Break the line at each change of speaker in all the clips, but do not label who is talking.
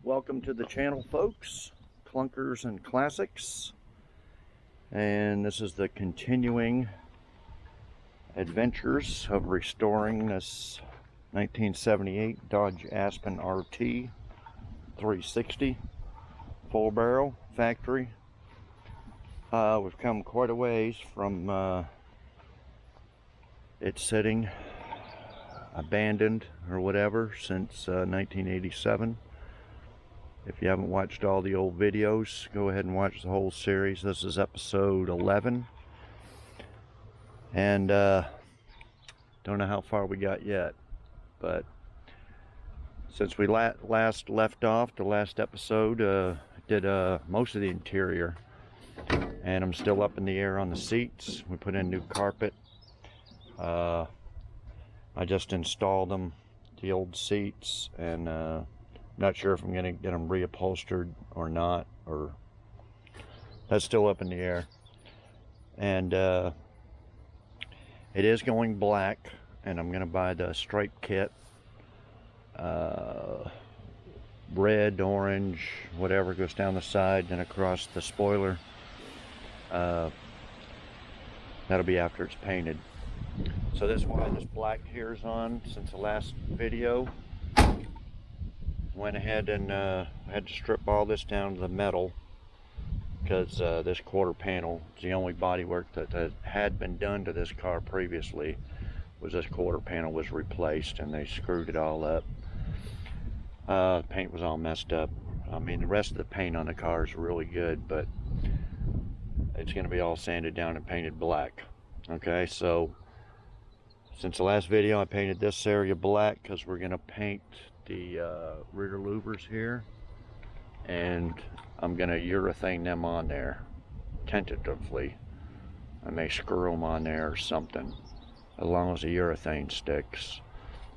Welcome to the channel, folks. Clunkers and Classics. And this is the continuing adventures of restoring this 1978 Dodge Aspen RT 360 full barrel factory. We've come quite a ways from it sitting abandoned or whatever since 1987. If you haven't watched all the old videos, go ahead and watch the whole series. This is episode 11. And don't know how far we got yet, but since we last left off, the last episode, did most of the interior, and I'm still up in the air on the seats. We put in new carpet. I just installed them, the old seats, and not sure if I'm going to get them reupholstered or not, or that's still up in the air. And it is going black, and I'm going to buy the stripe kit, red, orange, whatever goes down the side and across the spoiler. That'll be after it's painted. So that's why this black here is on since the last video. Went ahead and had to strip all this down to the metal because this quarter panel is the only body work that had been done to this car previously. Was this quarter panel was replaced, and they screwed it all up. The paint was all messed up. I mean, the rest of the paint on the car is really good, but it's going to be all sanded down and painted black. Okay, so since the last video, I painted this area black because we're going to paint the rear louvers here, and I'm going to urethane them on there tentatively. I may screw them on there or something. As long as the urethane sticks,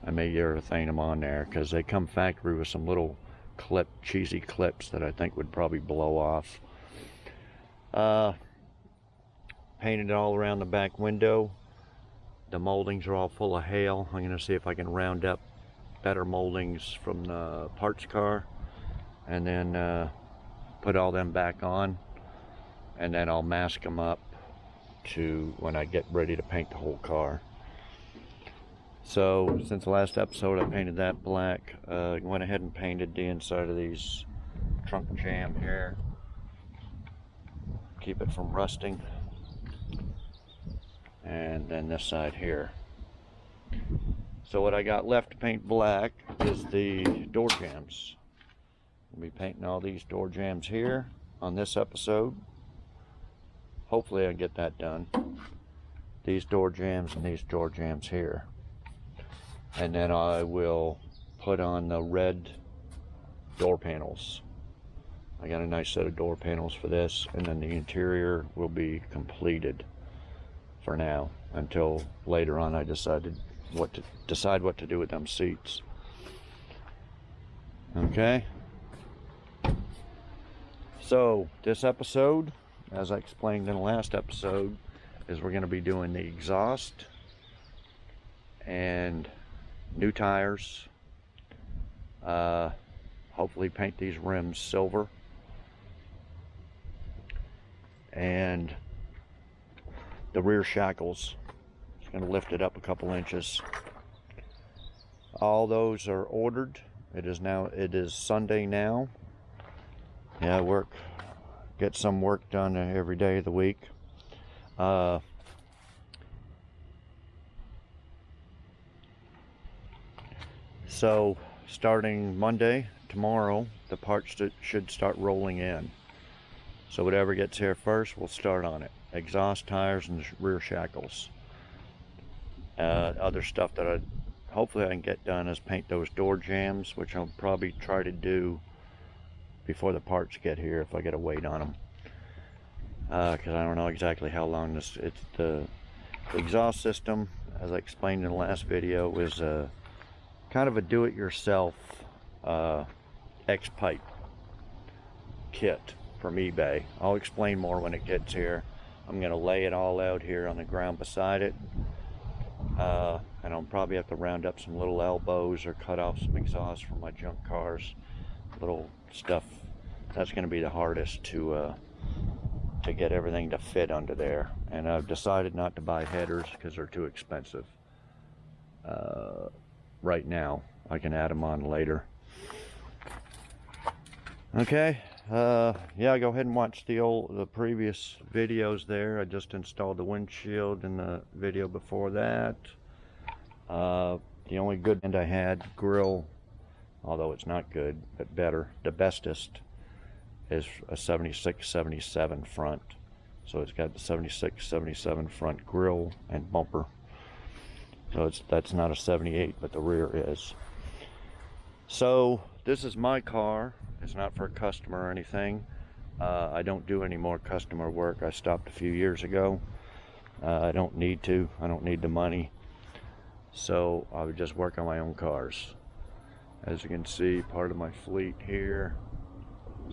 I may urethane them on there because they come factory with some little cheesy clips that I think would probably blow off. Painted all around the back window. The moldings are all full of hail. I'm going to see if I can round up better moldings from the parts car, and then put all them back on, and then I'll mask them up to when I get ready to paint the whole car. So since the last episode, I painted that black. Went ahead and painted the inside of these trunk jam here, keep it from rusting, and then this side here. So what I got left to paint black is the door jambs. I'll be painting all these door jambs here on this episode. Hopefully I get that done. These door jambs and these door jambs here. And then I will put on the red door panels. I got a nice set of door panels for this, and then the interior will be completed for now until later on I decide what to do with them seats. Okay, so this episode, as I explained in the last episode, is we're going to be doing the exhaust and new tires, hopefully paint these rims silver, and the rear shackles. Going to lift it up a couple inches. All those are ordered. It is Sunday now. Yeah, get some work done every day of the week. So starting Monday, tomorrow, the parts should start rolling in. So whatever gets here first, we'll start on it. Exhaust, tires, and rear shackles. Other stuff that hopefully I can get done is paint those door jambs, which I'll probably try to do before the parts get here if I get a wait on them, because I don't know exactly how long the exhaust system, as I explained in the last video, is kind of a do-it-yourself X-pipe kit from eBay. I'll explain more when it gets here. I'm going to lay it all out here on the ground beside it. And I'll probably have to round up some little elbows or cut off some exhaust from my junk cars little stuff. That's going to be the hardest to get everything to fit under there. And I've decided not to buy headers because they're too expensive right now. I can add them on later. Okay, yeah, go ahead and watch the previous videos there. I just installed the windshield in the video before that. The only good end I had, grill, although it's not good, but better, the bestest, is a 76-77 front. So it's got the 76-77 front grill and bumper. So that's not a 78, but the rear is. So this is my car. It's not for a customer or anything. I don't do any more customer work. I stopped a few years ago. I don't need to. I don't need the money. So I would just work on my own cars. As you can see, part of my fleet here,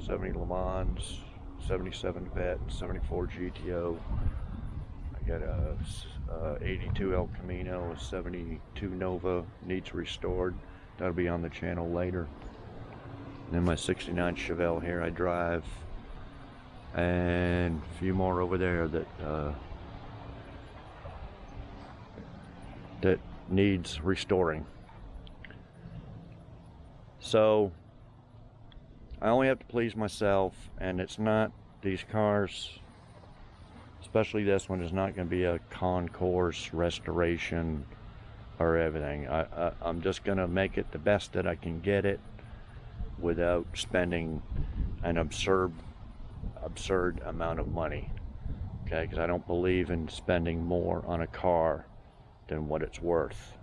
70 Le Mans, 77 Vet, 74 GTO. I got a 82 El Camino, a 72 Nova, needs restored. That'll be on the channel later. And then my 69 Chevelle here I drive. And a few more over there that needs restoring. So I only have to please myself, and it's not, these cars, especially this one, is not going to be a concourse restoration or everything. I'm just going to make it the best that I can get it without spending an absurd amount of money. Okay, because I don't believe in spending more on a car than what it's worth.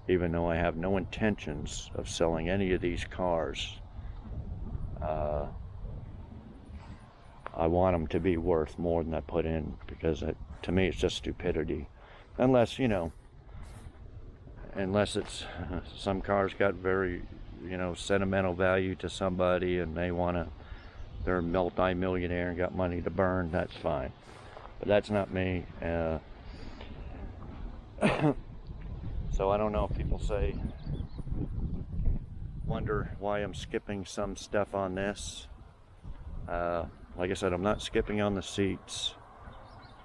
Even though I have no intentions of selling any of these cars, I want them to be worth more than I put in, because to me it's just stupidity. Unless, you know, unless it's some cars got very, you know, sentimental value to somebody and they're a multi-millionaire and got money to burn, that's fine. But that's not me. So I don't know if people wonder why I'm skipping some stuff on this. Like I said, I'm not skipping on the seats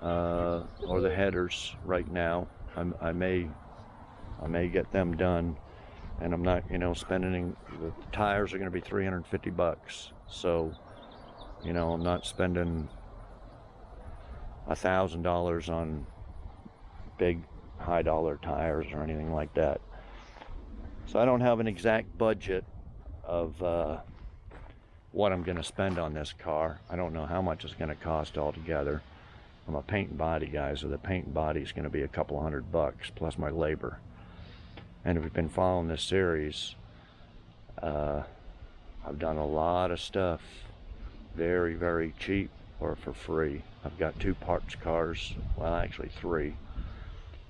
or the headers right now. I may get them done, and I'm not, you know, spending. The tires are going to be $350, so, you know, I'm not spending $1,000 on big high dollar tires or anything like that. So I don't have an exact budget of what I'm going to spend on this car. I don't know how much it's going to cost altogether. I'm a paint and body guy, so the paint and body is going to be a couple $100 plus my labor. And if you've been following this series, I've done a lot of stuff very, very cheap or for free. I've got 2 parts cars, well actually 3,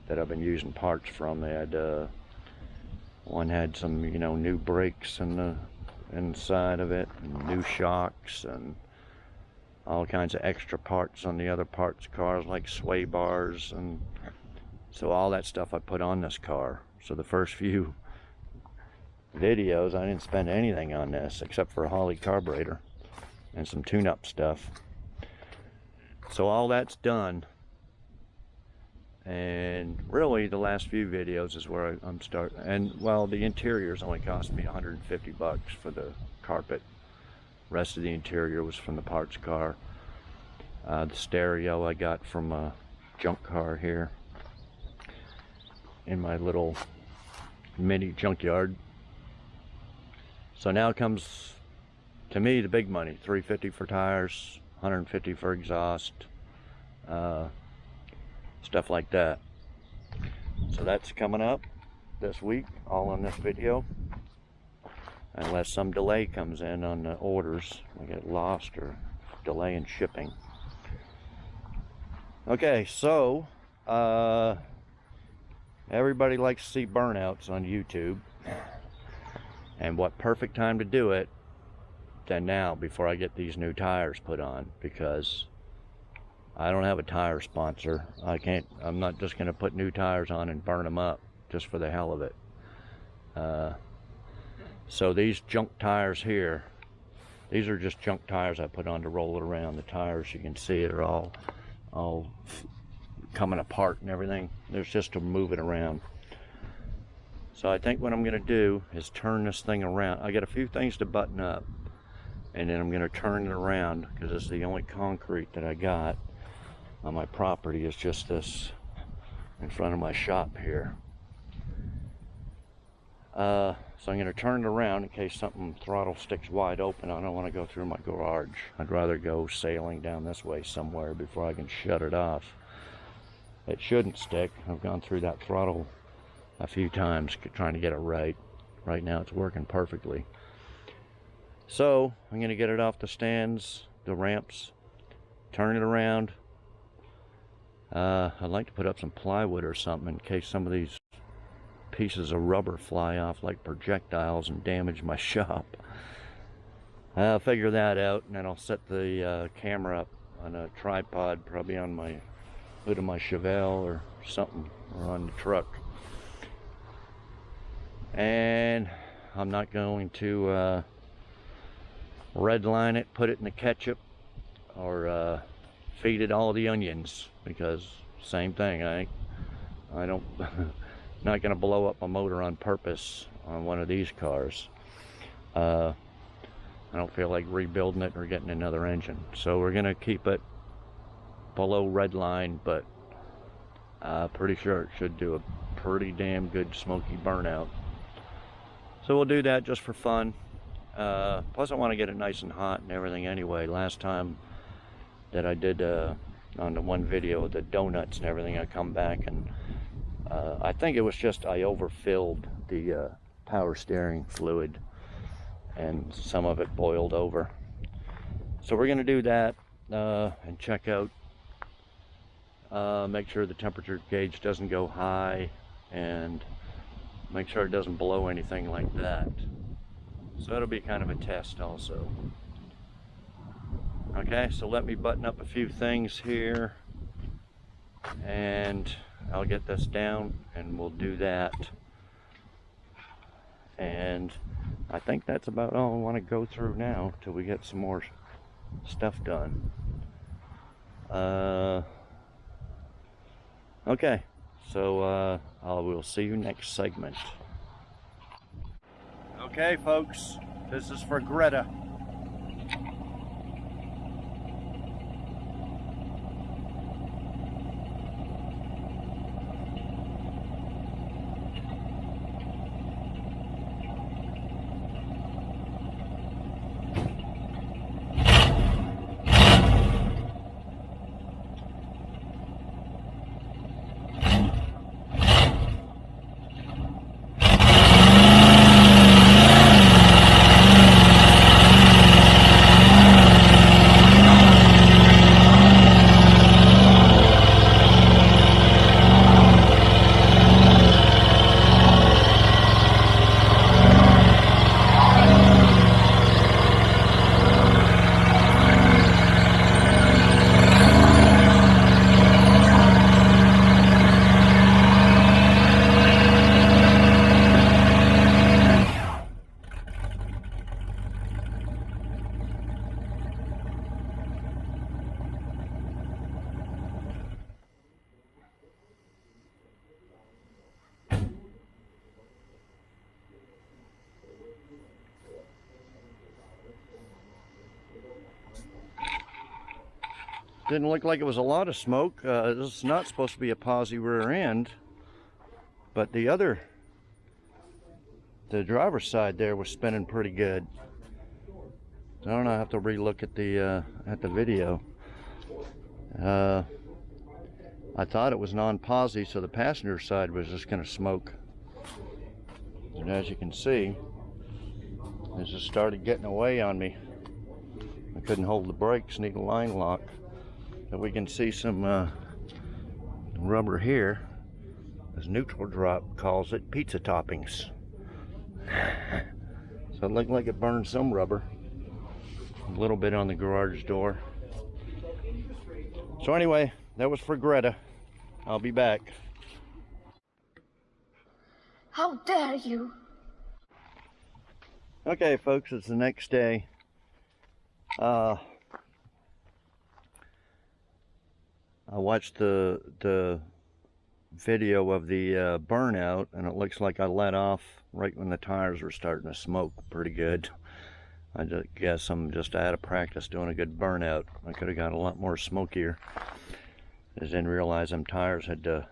that I've been using parts from. They had one had some, you know, new brakes in the inside of it, and new shocks, and all kinds of extra parts on the other parts cars, like sway bars, and so all that stuff I put on this car. So the first few videos I didn't spend anything on this except for a Holley carburetor and some tune-up stuff. So all that's done, and really the last few videos is where I'm starting. And well, the interiors only cost me $150 for the carpet. Rest of the interior was from the parts car. The stereo I got from a junk car here in my little mini junkyard. So now comes, to me, the big money. $350 for tires, $150 for exhaust, stuff like that. So that's coming up this week, all on this video, unless some delay comes in on the orders. I get lost or delay in shipping. Okay, so everybody likes to see burnouts on YouTube, and what perfect time to do it than now, before I get these new tires put on, because I don't have a tire sponsor. I'm not just going to put new tires on and burn them up just for the hell of it. So these junk tires here These are just junk tires I put on to roll it around. The tires, you can see it, are all coming apart and everything. There's just to move it around. So I think what I'm gonna do is turn this thing around. I got a few things to button up, and then I'm gonna turn it around, because it's the only concrete that I got on my property is just this in front of my shop here. So I'm gonna turn it around in case something throttle sticks wide open. I don't want to go through my garage. I'd rather go sailing down this way somewhere before I can shut it off. It shouldn't stick. I've gone through that throttle a few times trying to get it right. Right now it's working perfectly. So I'm going to get it off the stands, the ramps, turn it around. I'd like to put up some plywood or something in case some of these pieces of rubber fly off like projectiles and damage my shop. I'll figure that out, and then I'll set the camera up on a tripod, probably on my hood of my Chevelle or something, or on the truck. And I'm not going to redline it, put it in the ketchup, or feed it all the onions, because same thing. I don't not going to blow up a motor on purpose on one of these cars. I don't feel like rebuilding it or getting another engine, so we're going to keep it below redline, but pretty sure it should do a pretty damn good smoky burnout. So we'll do that just for fun. Plus I want to get it nice and hot and everything anyway. Last time that I did on the one video with the donuts and everything, I come back and I think it was just I overfilled the power steering fluid and some of it boiled over. So we're going to do that and check out, make sure the temperature gauge doesn't go high, and make sure it doesn't blow anything like that. So that'll be kind of a test also. Okay, so let me button up a few things here, and I'll get this down and we'll do that. And I think that's about all I want to go through now till we get some more stuff done. Okay, so I will see you next segment. Okay folks, this is for Greta. Didn't look like it was a lot of smoke. This is not supposed to be a posi rear end, but the driver's side there was spinning pretty good. I don't know, I have to re-look at the video. I thought it was non-posi, so the passenger side was just going to smoke. And as you can see, it just started getting away on me. I couldn't hold the brakes, need a line lock. And we can see some rubber here, as Neutral Drop calls it, pizza toppings. So it looked like it burned some rubber. A little bit on the garage door. So anyway, that was for Greta. I'll be back.
How dare you?
Okay folks, it's the next day. I watched the video of the burnout, and it looks like I let off right when the tires were starting to smoke pretty good. I just guess I'm just out of practice doing a good burnout. I could have got a lot more smokier. I didn't realize them tires had to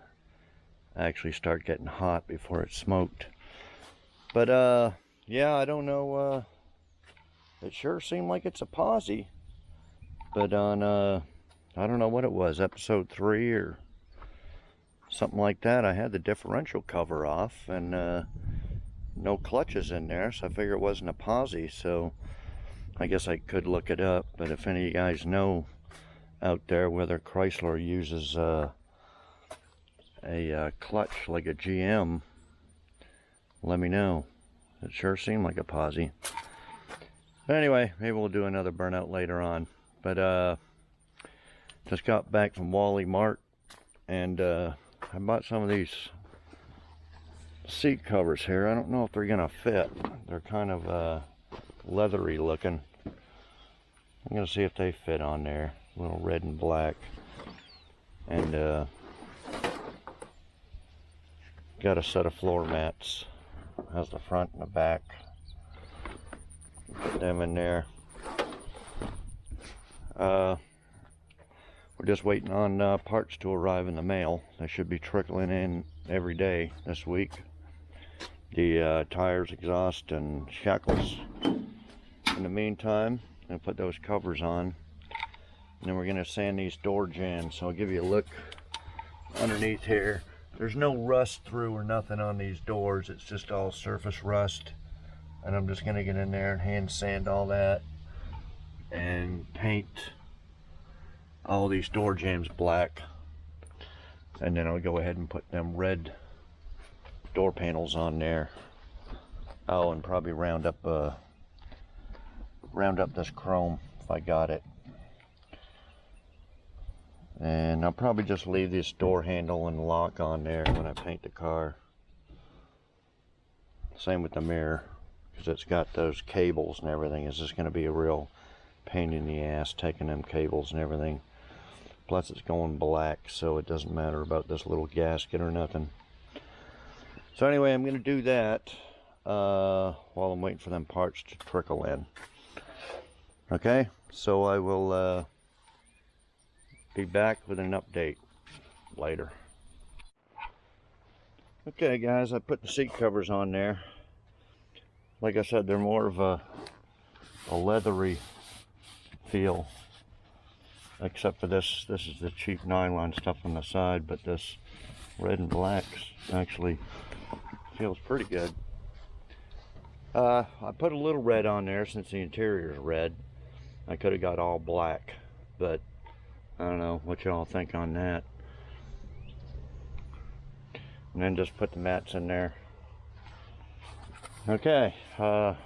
actually start getting hot before it smoked. But yeah, I don't know. It sure seemed like it's a posi. But on I don't know what it was, episode 3 or something like that, I had the differential cover off and no clutches in there, so I figured it wasn't a posi. So I guess I could look it up. But if any of you guys know out there whether Chrysler uses a clutch like a GM, let me know. It sure seemed like a posi. But anyway, maybe we'll do another burnout later on. But just got back from Wally Mart, and I bought some of these seat covers here. I don't know if they're gonna fit. They're kind of leathery looking. I'm gonna see if they fit on there. A little red and black. And got a set of floor mats. Has the front and the back. Put them in there. We're just waiting on parts to arrive in the mail. They should be trickling in every day this week. The tires, exhaust, and shackles. In the meantime, I'm going to put those covers on. And then we're going to sand these door jambs. So I'll give you a look underneath here. There's no rust through or nothing on these doors. It's just all surface rust. And I'm just going to get in there and hand sand all that. And paint all these door jambs black. And then I'll go ahead and put them red door panels on there. Oh, and probably round up this chrome if I got it. And I'll probably just leave this door handle and lock on there when I paint the car. Same with the mirror, because it's got those cables and everything. It's just going to be a real pain in the ass taking them cables and everything. Plus it's going black, so it doesn't matter about this little gasket or nothing. So anyway, I'm going to do that while I'm waiting for them parts to trickle in. Okay, so I will be back with an update later. Okay guys, I put the seat covers on there. Like I said, they're more of a leathery feel, except for this is the cheap nylon stuff on the side, but this red and black actually feels pretty good. I put a little red on there since the interior is red. I could have got all black, but I don't know what y'all think on that. And then just put the mats in there. Okay, the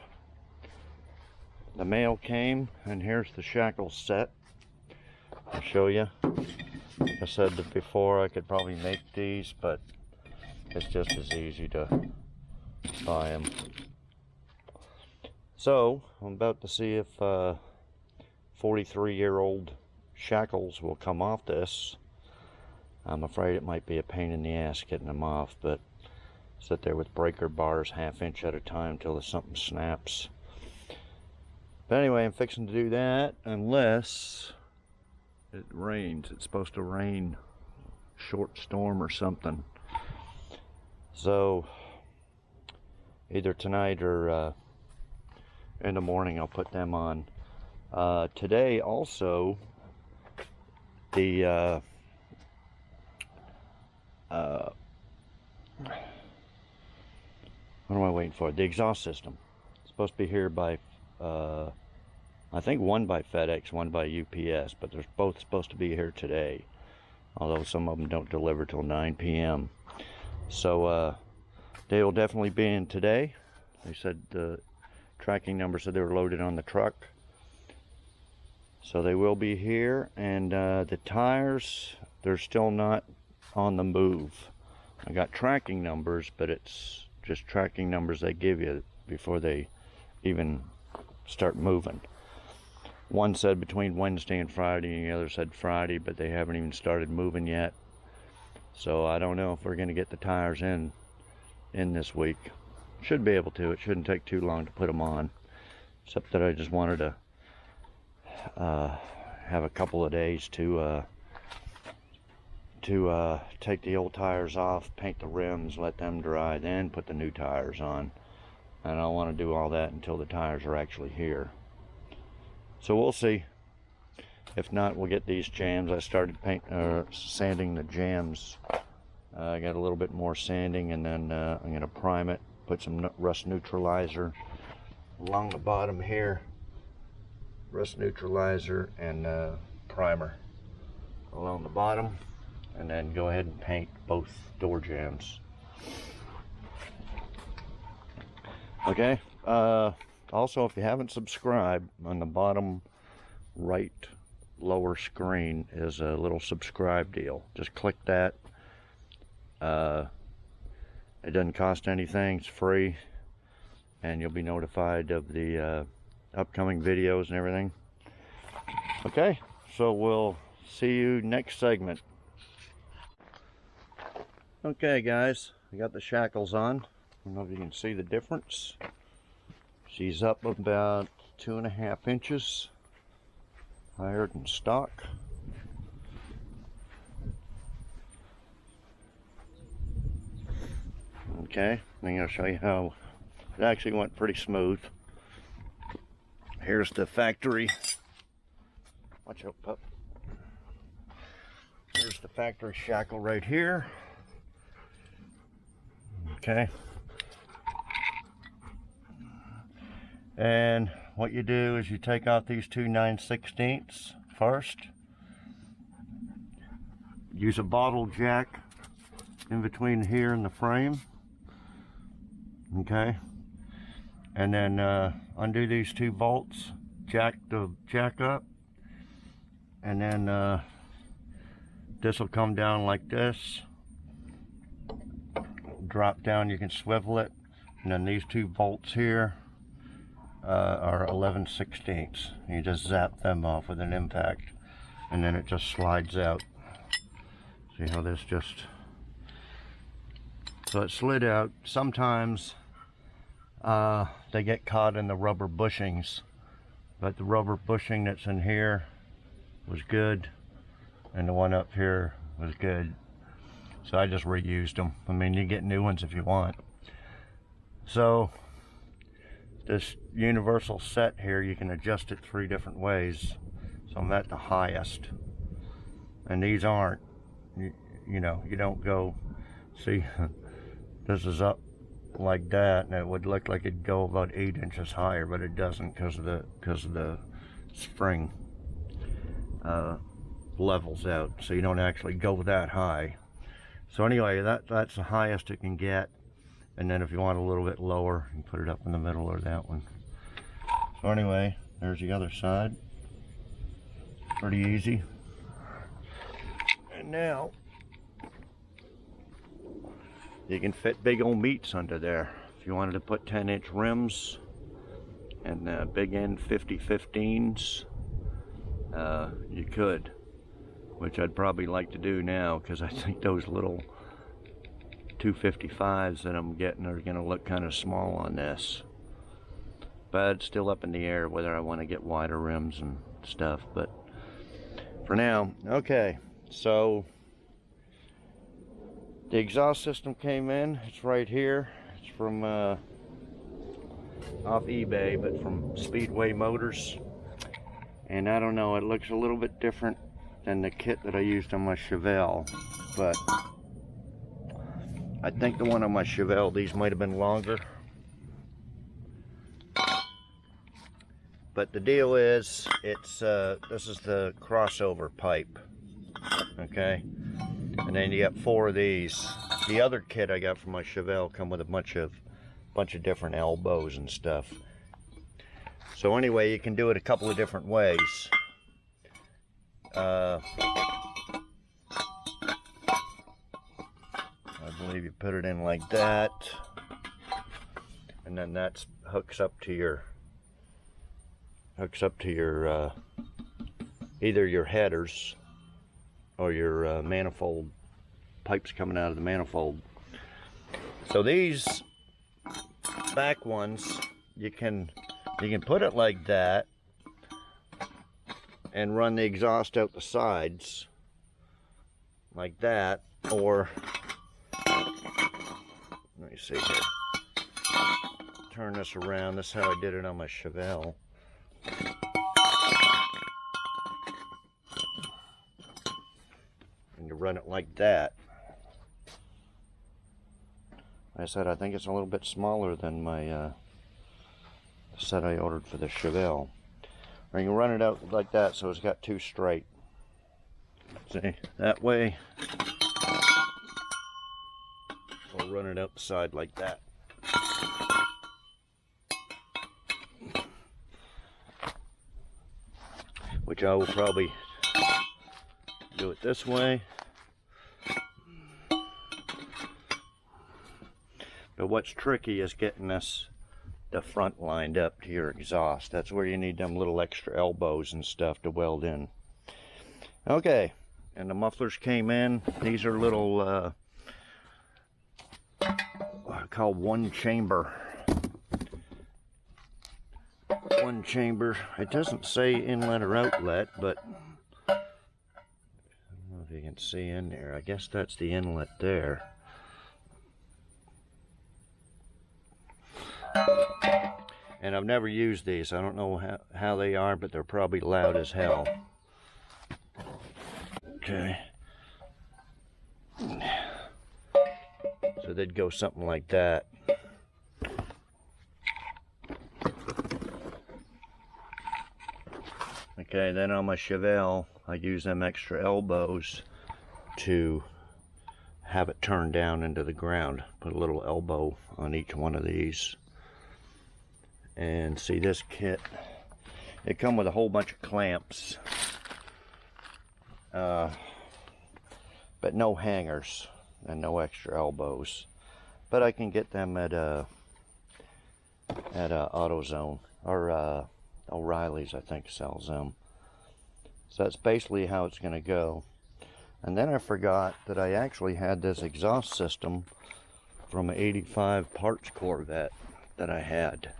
mail came, and here's the shackles set. I'll show you. I said that before I could probably make these, but it's just as easy to buy them. So I'm about to see if 43-year-old shackles will come off this. I'm afraid it might be a pain in the ass getting them off, but sit there with breaker bars 1/2 inch at a time till something snaps. But anyway, I'm fixing to do that unless it rains. It's supposed to rain, short storm or something. So either tonight or in the morning I'll put them on. Today also, the what am I waiting for? The exhaust system. It's supposed to be here by I think one by FedEx, one by UPS, but they're both supposed to be here today, although some of them don't deliver till 9 p.m. So they will definitely be in today. They said the tracking number said they were loaded on the truck, so they will be here. And the tires, they're still not on the move. I got tracking numbers, but it's just tracking numbers they give you before they even start moving. One said between Wednesday and Friday, and the other said Friday, but they haven't even started moving yet. So I don't know if we're going to get the tires in this week. Should be able to. It shouldn't take too long to put them on. Except that I just wanted to have a couple of days to take the old tires off, paint the rims, let them dry, then put the new tires on. And I don't want to do all that until the tires are actually here. So we'll see. If not, we'll get these jams. I started sanding the jams. I got a little bit more sanding, and then I'm going to prime it, put some rust neutralizer along the bottom here. Rust neutralizer and primer along the bottom, and then go ahead and paint both door jambs. Okay, also, if you haven't subscribed, on the bottom right lower screen is a little subscribe deal. Just click that. It doesn't cost anything, it's free, and you'll be notified of the upcoming videos and everything. Okay, so we'll see you next segment. Okay guys, I got the shackles on. I don't know if you can see the difference. She's up about 2.5 inches higher than stock. Okay, I'm going to show you how it actually went pretty smooth. Here's the factory. Watch out, pup. Here's the factory shackle right here. Okay. And what you do is you take off these 2 9/16 first. Use a bottle jack in between here and the frame. Okay. And then undo these 2 bolts, jack the jack up, and then this will come down like this. Drop down, you can swivel it, and then these 2 bolts here are 11/16. You just zap them off with an impact, and then it just slides out. See how this just, so it slid out. Sometimes they get caught in the rubber bushings, but the rubber bushing that's in here was good, and the one up here was good. So I just reused them. I mean, you get new ones if you want. So this universal set here, you can adjust it 3 different ways. So I'm at the highest, and these aren't. You know, you don't go, see, this is up like that, and it would look like it'd go about 8 inches higher, but it doesn't because of the spring levels out, so you don't actually go that high. So anyway, that's the highest it can get, and then if you want a little bit lower, you put it up in the middle or that one. So anyway, there's the other side. Pretty easy. And now you can fit big old meats under there. If you wanted to put 10-inch rims and big end 50/15s, you could, which I'd probably like to do now, because I think those little 255s that I'm getting are going to look kind of small on this. But it's still up in the air whether I want to get wider rims and stuff, but for now. Okay, so the exhaust system came in. It's right here. It's from off eBay, but from Speedway Motors. And I don't know, it looks a little bit different than the kit that I used on my Chevelle, but I think the one on my Chevelle, these might have been longer. But the deal is, it's this is the crossover pipe, okay? And then you got 4 of these. The other kit I got from my Chevelle come with a bunch of different elbows and stuff. So anyway, you can do it a couple of different ways. I believe you put it in like that, and then that hooks up to your hooks up to your either your headers or your manifold pipes coming out of the manifold. So these back ones, you can put it like that and run the exhaust out the sides like that, or let me see here, turn this around. This is how I did it on my Chevelle. And you run it like that. Like I said, I think it's a little bit smaller than my set I ordered for the Chevelle. Or you can run it out like that so it's got two straight. See, that way, I'll run it out the side like that. Which I will probably do it this way. But what's tricky is getting the front lined up to your exhaust. That's where you need them little extra elbows and stuff to weld in. Okay, and the mufflers came in. These are little, what I call one chamber. One chamber. It doesn't say inlet or outlet, but I don't know if you can see in there. I guess that's the inlet there. And I've never used these. I don't know how they are, but they're probably loud as hell. Okay. So they'd go something like that. Okay, then on my Chevelle, I use them extra elbows to have it turned down into the ground. Put a little elbow on each one of these. And see, this kit, it come with a whole bunch of clamps, but no hangers and no extra elbows. But I can get them at AutoZone, or O'Reilly's, I think, sells them. So that's basically how it's going to go. And then I forgot that I actually had this exhaust system from an '85 parts Corvette that I had.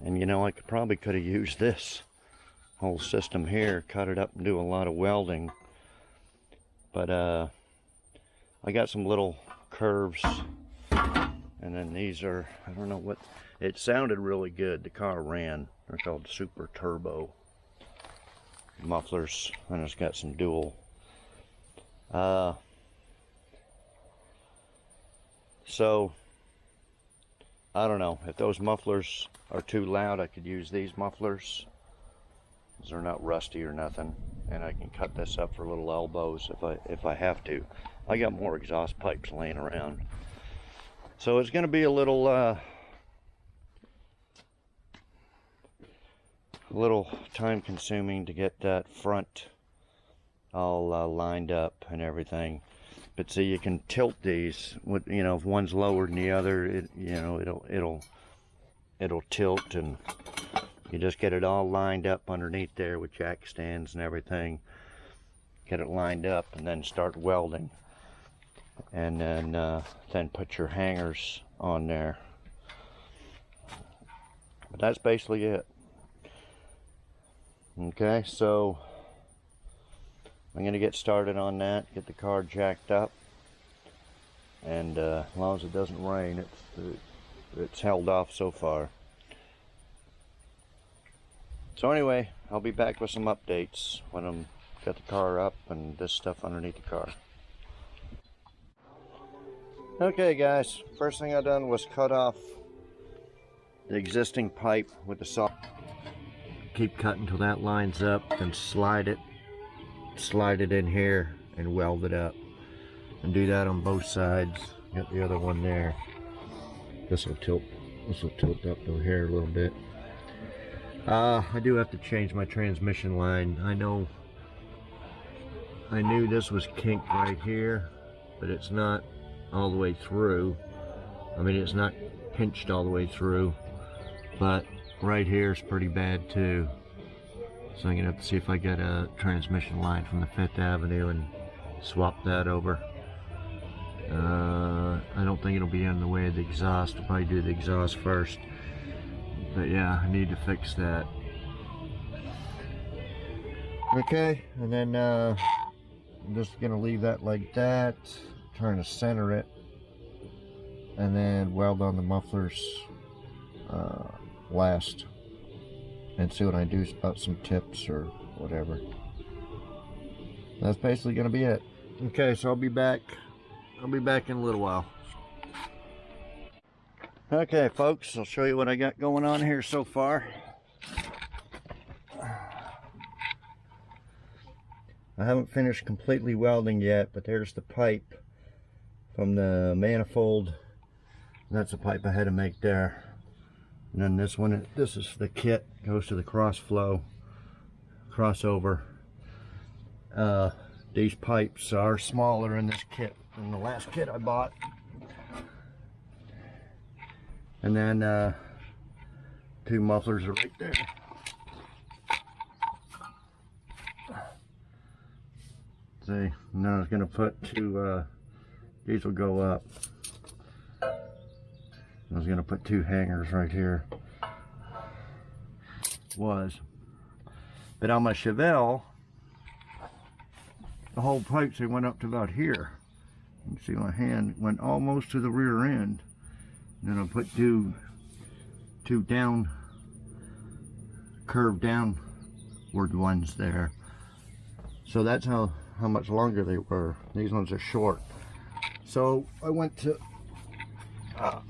And you know, I probably could have used this whole system here, cut it up and do a lot of welding. But I got some little curves, and then these are, I don't know what, it sounded really good. The car ran. They're called Super Turbo mufflers, and it's got some dual. So I don't know if those mufflers are too loud. I could use these mufflers. They're not rusty or nothing, and I can cut this up for little elbows if I have to. I got more exhaust pipes laying around, so it's going to be a little time consuming to get that front all lined up and everything. But see, you can tilt these with, you know, if one's lower than the other, it'll tilt, and you just get it all lined up underneath there with jack stands and everything. Get it lined up and then start welding, and then put your hangers on there. But that's basically it. Okay, so I'm going to get started on that, get the car jacked up, and as long as it doesn't rain, it's held off so far. So anyway, I'll be back with some updates when I'm got the car up and this stuff underneath the car. Okay guys, first thing I done was cut off the existing pipe with the saw. Keep cutting until that lines up, then slide it in here and weld it up, and do that on both sides. Got the other one there. This will tilt up over here a little bit. I do have to change my transmission line. I knew this was kinked right here, but it's not all the way through. I mean, it's not pinched all the way through, but right here is pretty bad too. So I'm gonna have to see if I get a transmission line from the 5th Avenue and swap that over. I don't think it'll be in the way of the exhaust. I'll probably do the exhaust first. But yeah, I need to fix that. Okay, and then I'm just gonna leave that like that, trying to center it, and then weld on the mufflers last, and see what I do about some tips or whatever. That's basically gonna be it. Okay, so I'll be back in a little while. Okay folks, I'll show you what I got going on here so far. I haven't finished completely welding yet, but there's the pipe from the manifold. That's the pipe I had to make there. And then this one, this is the kit, goes to the crossflow, crossover. These pipes are smaller in this kit than the last kit I bought. And then 2 mufflers are right there. See, and then I was going to put 2, these will go up. I was going to put 2 hangers right here. But on my Chevelle, the whole pipes, they went up to about here. You can see my hand went almost to the rear end. And then I put two down, curved downward ones there. So that's how much longer they were. These ones are short. So I went to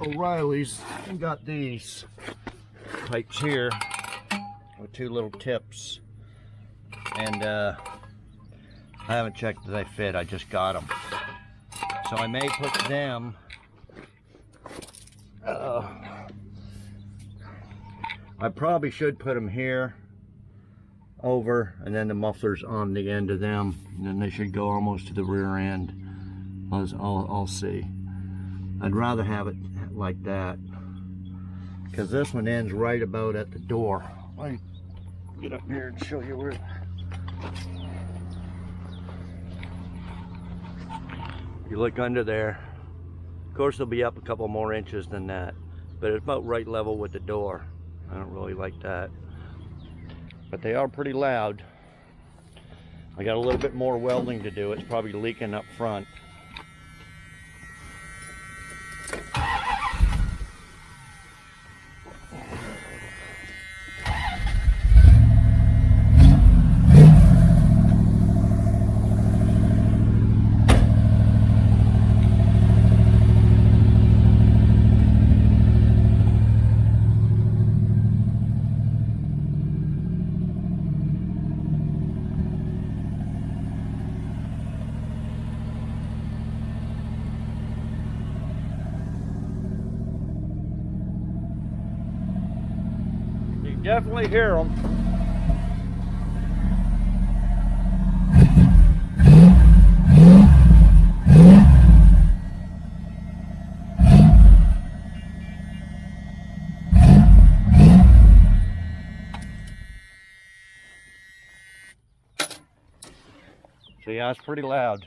O'Reilly's and got these pipes here with 2 little tips. And I haven't checked that they fit, I just got them. So I may put them I probably should put them here over, and then the mufflers on the end of them, and then they should go almost to the rear end. I'll see. I'd rather have it like that, because this one ends right about at the door. Let me get up here and show you where. You look under there. Of course, they'll be up a couple more inches than that, but it's about right level with the door. I don't really like that, but they are pretty loud. I got a little bit more welding to do. It's probably leaking up front. Definitely hear them. So yeah, it's pretty loud.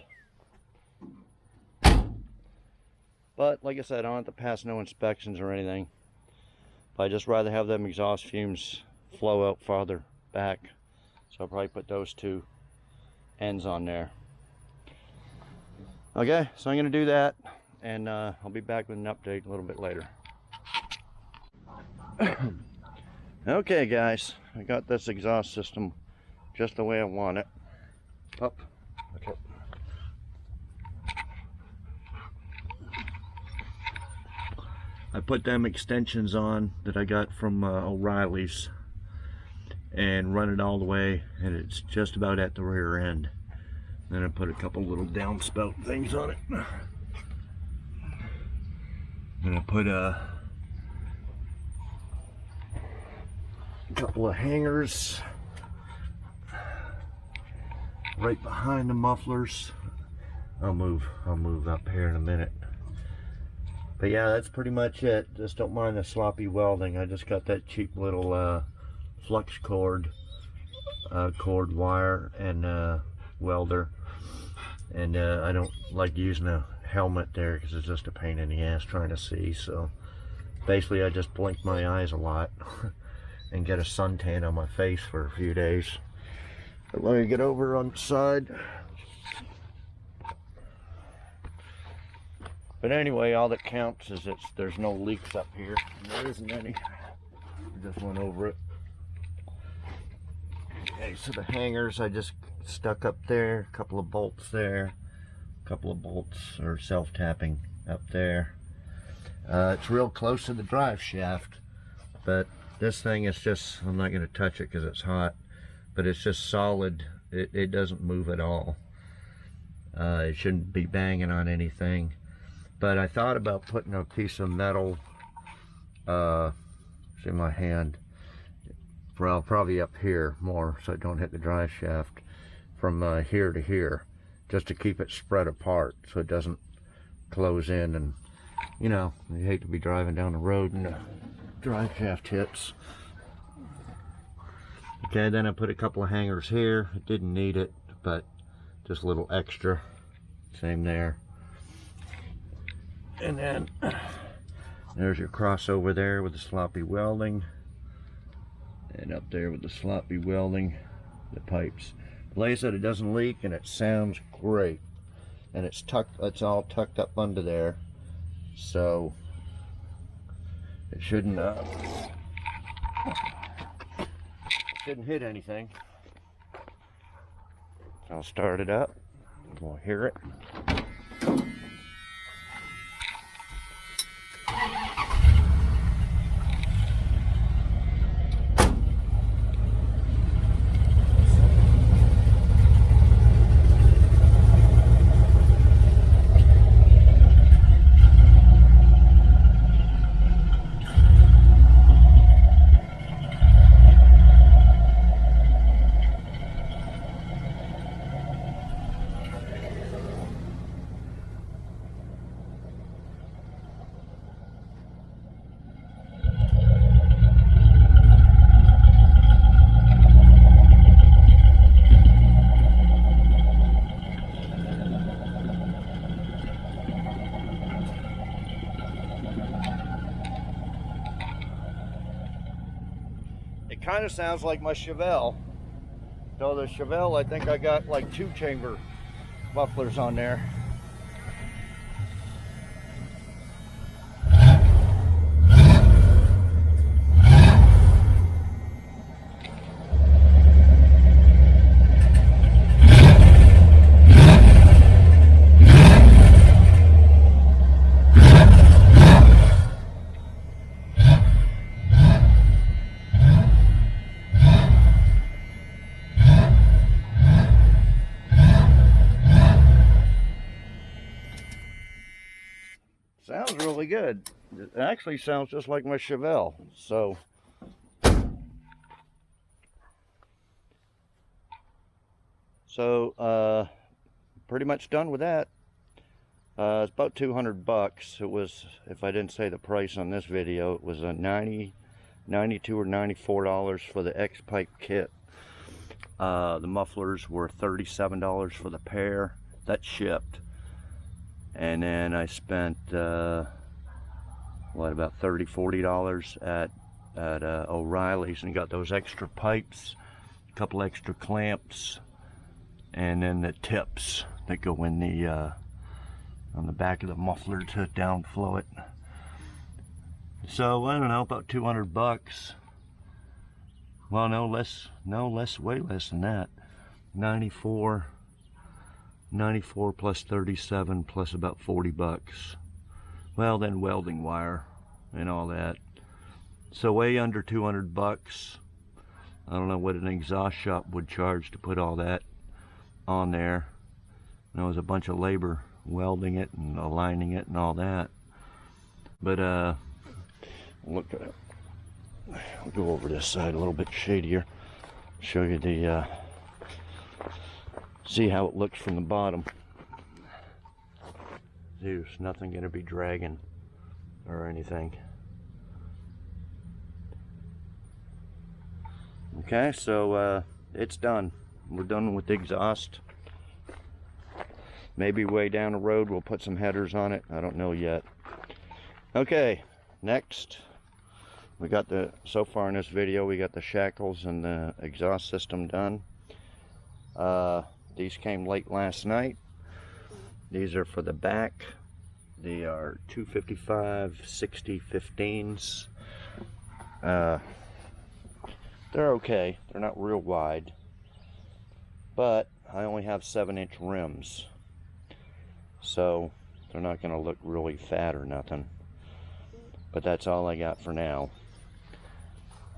But like I said, I don't have to pass no inspections or anything. But I'd just rather have them exhaust fumes flow out farther back. So I'll probably put those 2 ends on there. Okay, so I'm going to do that, and I'll be back with an update a little bit later. Okay guys, I got this exhaust system just the way I want it. Up. Okay. I put them extensions on that I got from O'Reilly's and run it all the way, and it's just about at the rear end. Then I put a couple little downspout things on it. And I put a couple of hangers right behind the mufflers. I'll move up here in a minute. But yeah, that's pretty much it. Just don't mind the sloppy welding. I just got that cheap little flux cord wire and welder. And I don't like using a helmet there because it's just a pain in the ass trying to see. So basically I just blink my eyes a lot and get a suntan on my face for a few days. But let me get over on the side. But anyway, all that counts is that there's no leaks up here. There isn't any. We just went over it. Okay, so the hangers I just stuck up there, a couple of bolts there, a couple of bolts are self-tapping up there. It's real close to the drive shaft, but this thing is just, I'm not going to touch it because it's hot, but it's just solid. It doesn't move at all. It shouldn't be banging on anything. But I thought about putting a piece of metal, it's in my hand, well, probably up here more so I don't hit the drive shaft, from here to here, just to keep it spread apart so it doesn't close in. And you know, you hate to be driving down the road and the drive shaft hits. Okay, then I put a couple of hangers here. It didn't need it, but just a little extra. Same there. And then there's your crossover there with the sloppy welding, and up there with the sloppy welding, the pipes. Like I said, it doesn't leak and it sounds great, and it's tucked. It's all tucked up under there, so it shouldn't hit anything. So I'll start it up. We'll hear it. It kind of sounds like my Chevelle. Though the Chevelle, I think I got like 2-chamber mufflers on there. Sounds really good. It actually sounds just like my Chevelle. So pretty much done with that. It's about 200 bucks. It was, if I didn't say the price on this video, it was a $92 or $94 for the X-pipe kit. The mufflers were $37 for the pair. That shipped. And then I spent about $30–40 at O'Reilly's and got those extra pipes, a couple extra clamps, and then the tips that go in the on the back of the muffler to downflow it. So I don't know, about 200 bucks. Well, way less than that. 94 plus 37 plus about 40 bucks. Well, then welding wire and all that. So way under 200 bucks. I don't know what an exhaust shop would charge to put all that on there. There was a bunch of labor welding it and aligning it and all that. But look at it. I'll go over this side a little bit shadier. Show you the see how it looks from the bottom. There's nothing going to be dragging or anything. Okay, so it's done. We're done with the exhaust. Maybe way down the road we'll put some headers on it. I don't know yet. Okay, next we got so far in this video we got the shackles and the exhaust system done. These came late last night. These are for the back. They are 255/60/15s. They're okay. They're not real wide, but I only have 7-inch rims, so they're not going to look really fat or nothing. But that's all I got for now.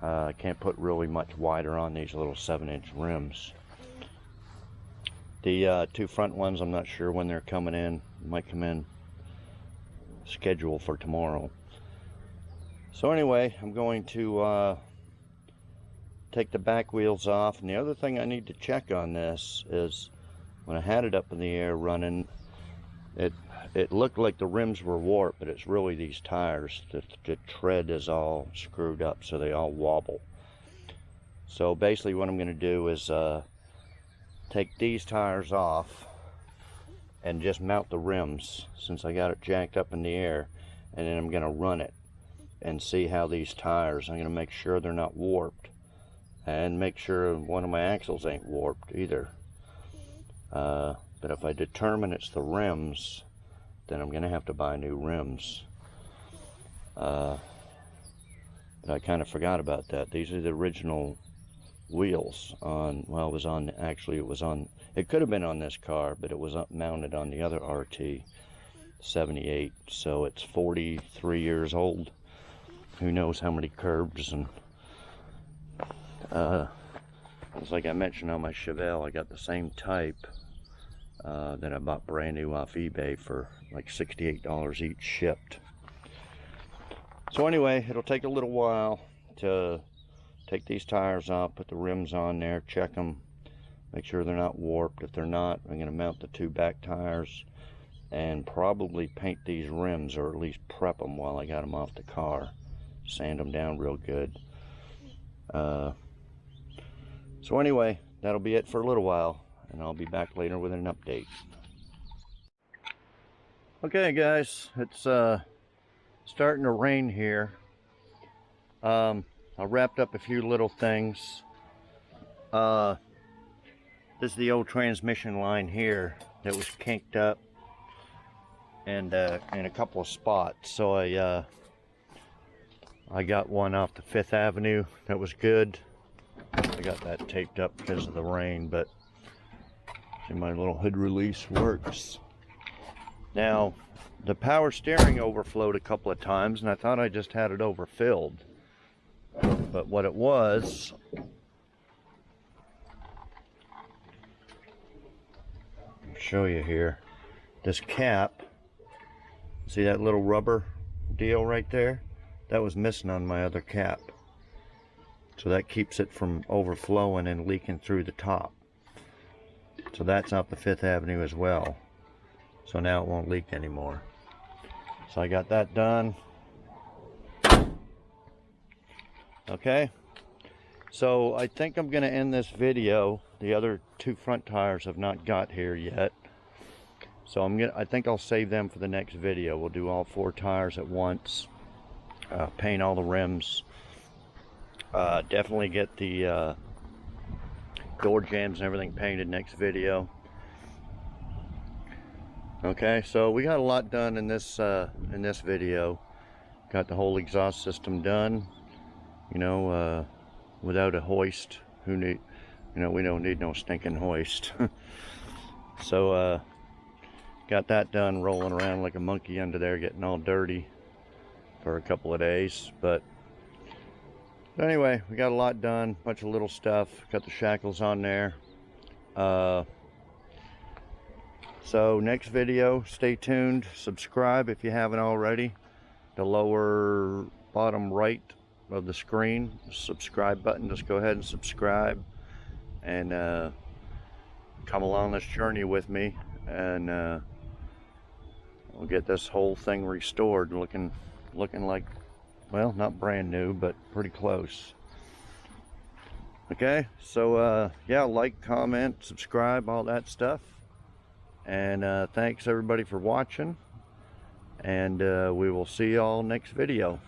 I can't put really much wider on these little 7-inch rims. The two front ones, I'm not sure when they're coming in. Might come in scheduled for tomorrow. So anyway, I'm going to take the back wheels off. And the other thing I need to check on this is when I had it up in the air running, it looked like the rims were warped, but it's really these tires. The tread is all screwed up, so they all wobble. So basically what I'm going to do is take these tires off and just mount the rims, since I got it jacked up in the air, and then I'm going to run it and see how these tires, I'm going to make sure they're not warped, and make sure one of my axles ain't warped either. But if I determine it's the rims, then I'm going to have to buy new rims. But I kind of forgot about that. These are the original wheels on, well, it could have been on this car, but it was mounted on the other RT 78, so it's 43 years old. Who knows how many curbs. And it's like I mentioned on my Chevelle, I got the same type that I bought brand new off eBay for like $68 each shipped. So anyway, it'll take a little while to take these tires off, put the rims on there, check them, make sure they're not warped. If they're not, I'm going to mount the two back tires and probably paint these rims, or at least prep them while I got them off the car, sand them down real good. So anyway, that'll be it for a little while, and I'll be back later with an update. Okay guys, it's starting to rain here. I wrapped up a few little things. This is the old transmission line here that was kinked up and in a couple of spots. So I got one off the 5th Avenue that was good. I got that taped up because of the rain, but see, my little hood release works. Now, the power steering overflowed a couple of times, and I thought I just had it overfilled. But what it was, I'll show you here. This cap, see that little rubber deal right there? That was missing on my other cap. So that keeps it from overflowing and leaking through the top. So that's off the 5th Avenue as well. So now it won't leak anymore. So I got that done. Okay, so I think I'm going to end this video. The other two front tires have not got here yet, so I think I'll save them for the next video. We'll do all 4 tires at once, paint all the rims, definitely get the door jambs and everything painted next video. Okay, so we got a lot done in this video. Got the whole exhaust system done. You know, without a hoist, we don't need no stinking hoist. So, got that done, rolling around like a monkey under there, getting all dirty for a couple of days. But anyway, we got a lot done, bunch of little stuff. Got the shackles on there. So next video, stay tuned. Subscribe if you haven't already. The lower bottom right of the screen, subscribe button, just go ahead and subscribe, and come along this journey with me, and we'll get this whole thing restored, looking looking like, well, not brand new, but pretty close. Okay, so yeah, like, comment, subscribe, all that stuff. And thanks everybody for watching, and we will see y'all next video.